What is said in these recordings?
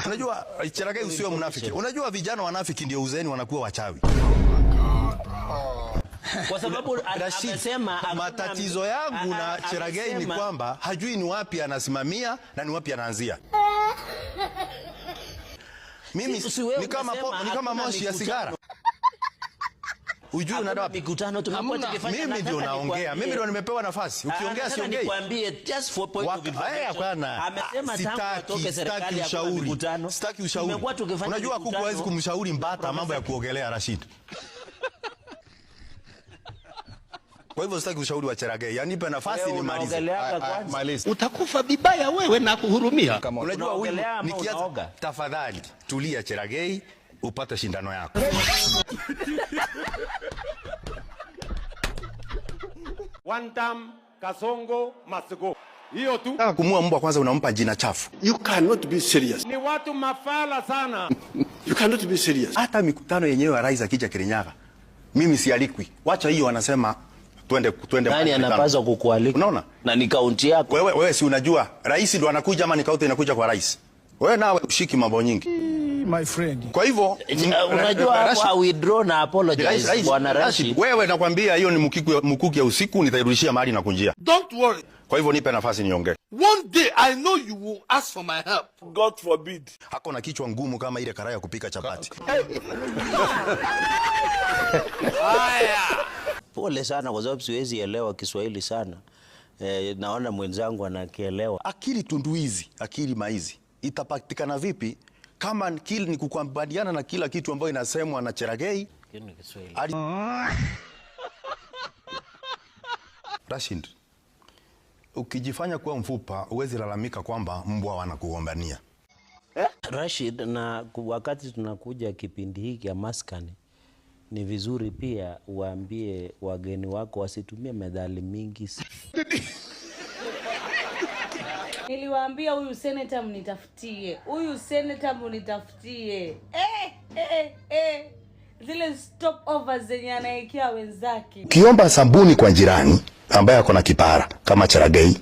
Unajua Cherargei usio mnafiki. Unajua vijana wanafiki ndio uzeni wanakuwa wachawi. Kwa sababu amesema matatizo yangu na Cherargei ni kwamba hajui ni wapi anasimamia na ni wapi anaanzia. Mimi ni kama moshi ya sigara. Ujui unaenda wapi? Mikutano tumekuwa tukifanya. Mimi ndio naongea. Mimi ndio nimepewa nafasi. Ukiongea siongei. Nikwambie just for point of information. Amesema tangu atoke serikali ya mikutano. Sitaki ushauri. Unajua kuku hawezi kumshauri mbata mambo ya kuogelea Rashid. Kwa hivyo sitaki ushauri wa Cherargei. Yaani nipe nafasi nimalize. Utakufa vibaya wewe na kuhurumia. Unajua huyu nikianza, tafadhali tulia Cherargei upate shindano yako. One time Kasongo must go. Hiyo tu. Nataka kumua mbwa kwanza unampa jina chafu. You cannot be serious. Ni watu mafala sana. You cannot be serious. Hata mikutano yenyewe ya rais akija Kirinyaga. Mimi sialikwi. Wacha hiyo wanasema twende. Nani anapaswa kukualika? Unaona? Na ni kaunti yako. Wewe si unajua rais ndo anakuja ama ni kaunti inakuja kwa rais. Wewe nawe ushiki mambo nyingi. My friend. Kwa hivyo unajua hapo withdraw na apologize bwana Rashid. Wewe nakwambia hiyo ni mkuki ya usiku nitairudishia mahali na kunjia. Don't worry. Kwa hivyo nipe nafasi niongee. One day I know you will ask for my help. God forbid. Hako na kichwa ngumu kama ile karaya kupika chapati. Pole sana kwa sababu siwezi elewa Kiswahili sana. Naona mwenzangu anakielewa. Akili tunduizi, akili maizi. Itapatikana vipi kama ni kukubaliana na kila kitu ambayo inasemwa na Cherargei? Rashid, ukijifanya kuwa mfupa uwezi lalamika kwamba mbwa wanakugombania. Rashid, na wakati tunakuja kipindi hiki ya maskani, ni vizuri pia uambie wageni wako wasitumie medali mingi. Niliwaambia huyu senator mnitafutie. Huyu senator mnitafutie. Zile stopovers zenye anaekea wenzake. Kiomba sabuni kwa jirani ambaye ako na kipara kama Cherargei.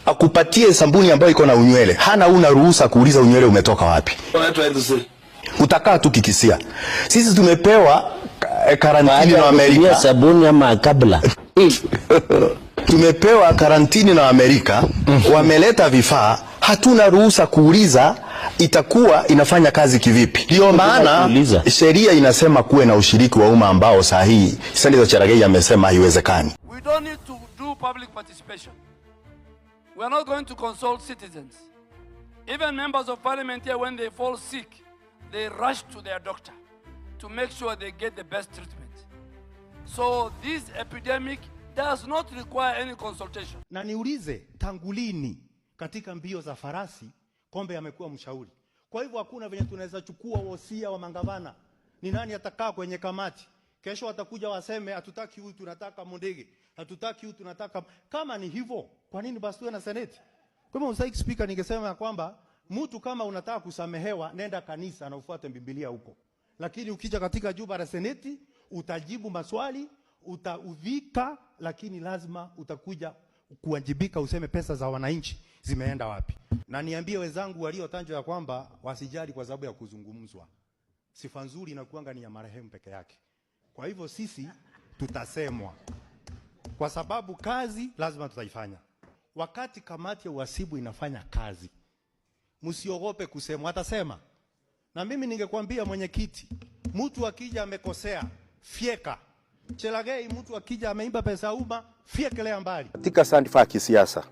Akupatie sabuni ambayo iko na unywele. Hana una ruhusa kuuliza unywele umetoka wapi. Utakaa tu kikisia. Sisi tumepewa karantini na Amerika. Sabuni ama kabla. Tumepewa karantini na Amerika. Wameleta vifaa. Hatuna ruhusa kuuliza itakuwa inafanya kazi kivipi. Ndio maana sheria inasema kuwe na ushiriki wa umma ambao sahihi. Senator Cherargei amesema haiwezekani. We don't need to do public participation. We are not going to consult citizens. Even members of parliament here, when they fall sick, they rush to their doctor to make sure they get the best treatment. So this epidemic does not require any consultation. Na niulize, tangulini katika mbio za farasi Kombe amekuwa mshauri. Kwa hivyo hakuna venye tunaweza chukua wosia wa mangavana. Ni nani atakaa kwenye kamati? Kesho watakuja waseme hatutaki huyu tunataka Mondege. Hatutaki huyu tunataka. Kama ni hivyo, kwa nini basi tuwe na seneti? Kwa hivyo Mstahiki Speaker, ningesema ya kwamba mtu kama unataka kusamehewa nenda kanisa na ufuate Biblia huko. Lakini ukija katika jumba la seneti utajibu maswali, utaudhika, lakini lazima utakuja kuwajibika useme pesa za wananchi zimeenda wapi. Na niambie wenzangu waliotanjwa ya kwamba wasijali kwa sababu ya kuzungumzwa. Sifa nzuri inakuanga ni ya marehemu peke yake. Kwa hivyo sisi tutasemwa. Kwa sababu kazi lazima tutaifanya. Wakati kamati ya uhasibu inafanya kazi, msiogope kusema, atasema. Na mimi ningekwambia mwenyekiti, mtu akija amekosea, fieka. Cherargei mtu akija ameimba pesa umma, fiekelea mbali. Katika sandifa ya kisiasa,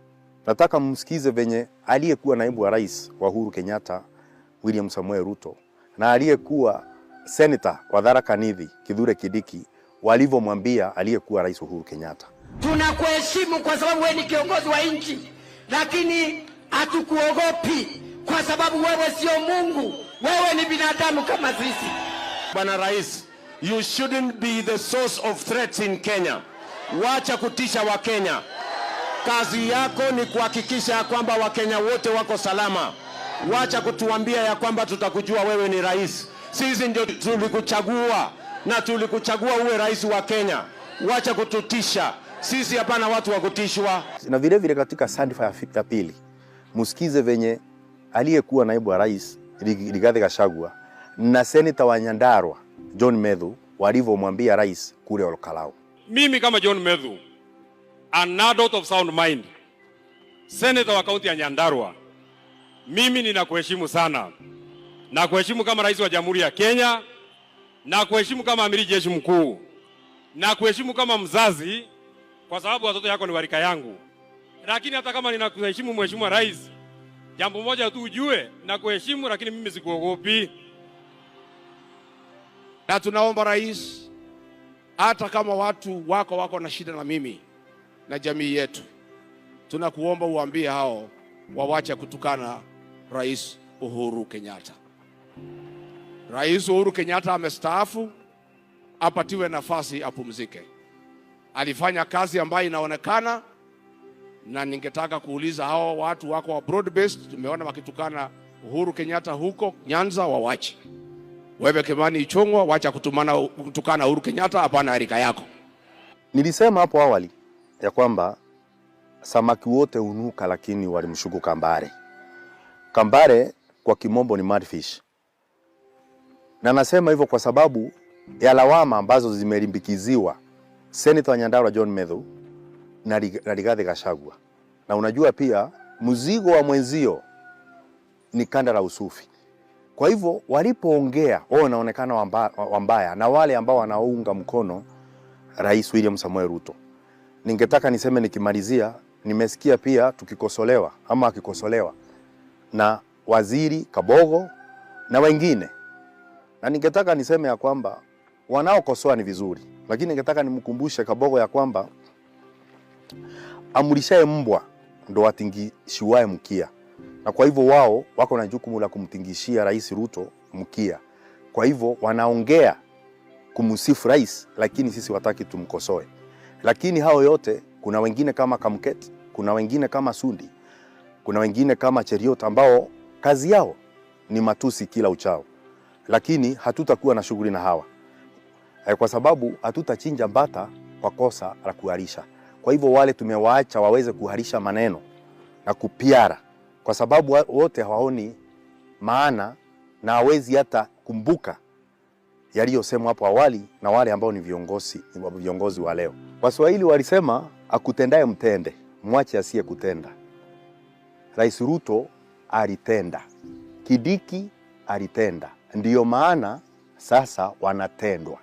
nataka msikize venye aliyekuwa naibu wa rais wa Uhuru Kenyatta, William Samoei Ruto, na aliyekuwa senator wa Tharaka Nithi, Kithure Kindiki, walivyomwambia aliyekuwa rais Uhuru Kenyatta. Tunakuheshimu kwa sababu wewe ni kiongozi wa nchi, lakini hatukuogopi kwa sababu wewe sio Mungu, wewe ni binadamu kama sisi. Bwana Rais, you shouldn't be the source of threats in Kenya. Wacha kutisha wa Kenya. Kazi yako ni kuhakikisha ya kwamba Wakenya wote wako salama. Wacha kutuambia ya kwamba tutakujua wewe ni rais. Sisi ndio tulikuchagua na tulikuchagua uwe rais wa Kenya. Wacha kututisha. Sisi hapana watu wa kutishwa. Na vile vile katika sandifa ya pili, msikize venye aliyekuwa naibu wa rais Rigathi Gachagua na seneta wa Nyandarua John Medhu walivyomwambia rais kule Olkalau. Mimi kama John Medhu, an adult of sound mind, senator wa kaunti ya Nyandarua, mimi ninakuheshimu sana. Na kuheshimu kama rais wa Jamhuri ya Kenya, na kuheshimu kama amiri jeshi mkuu, na kuheshimu kama mzazi kwa sababu watoto yako ni warika yangu. Lakini hata kama ninakuheshimu mheshimiwa rais, jambo moja tu ujue, na kuheshimu lakini mimi sikuogopi. Na tunaomba rais, hata kama watu wako na shida na mimi na jamii yetu, tunakuomba uambie hao wawache kutukana Rais Uhuru Kenyatta. Rais Uhuru Kenyatta amestaafu, apatiwe nafasi apumzike. Alifanya kazi ambayo inaonekana, na ningetaka kuuliza hao watu wako wa broad based, tumeona wakitukana Uhuru Kenyatta huko Nyanza, wawache. Wewe Kimani Ichung'wah, wacha kutukana Uhuru Kenyatta, hapana harika yako. Nilisema hapo awali ya kwamba samaki wote unuka, lakini walimshuku kambare. Kambare kwa kimombo ni mudfish. Na nasema hivyo kwa sababu ya lawama ambazo zimelimbikiziwa Senator wa Nyandarua John Medhu na Rigathi Gachagua. Na unajua pia mzigo wa mwenzio ni kanda la usufi. Kwa hivyo walipoongea wao wanaonekana wambaya na wale ambao wanaunga mkono Rais William Samoei Ruto. Ningetaka niseme nikimalizia, nimesikia pia tukikosolewa ama akikosolewa na Waziri Kabogo na wengine. Na ningetaka niseme ya kwamba wanaokosoa ni vizuri, lakini ningetaka nimkumbushe Kabogo ya kwamba amulishaye mbwa ndo atingishiwae mkia. Na kwa hivyo wao wako na jukumu la kumtingishia Rais Ruto mkia. Kwa hivyo wanaongea kumsifu rais, lakini sisi wataki tumkosoe. Lakini hao yote, kuna wengine kama Kamket, kuna wengine kama Sundi, kuna wengine kama Cheriot ambao kazi yao ni matusi kila uchao. Lakini hatutakuwa na shughuli na hawa, kwa sababu hatutachinja mbata kwa kosa la kuharisha. Kwa hivyo wale tumewaacha waweze kuharisha maneno na kupiara, kwa sababu wote hawaoni maana na hawezi hata kumbuka yaliyosemwa hapo awali na wale ambao ni viongozi wa leo. Waswahili walisema akutendaye mtende, mwache asiye kutenda. Rais Ruto alitenda, Kidiki alitenda, ndiyo maana sasa wanatendwa.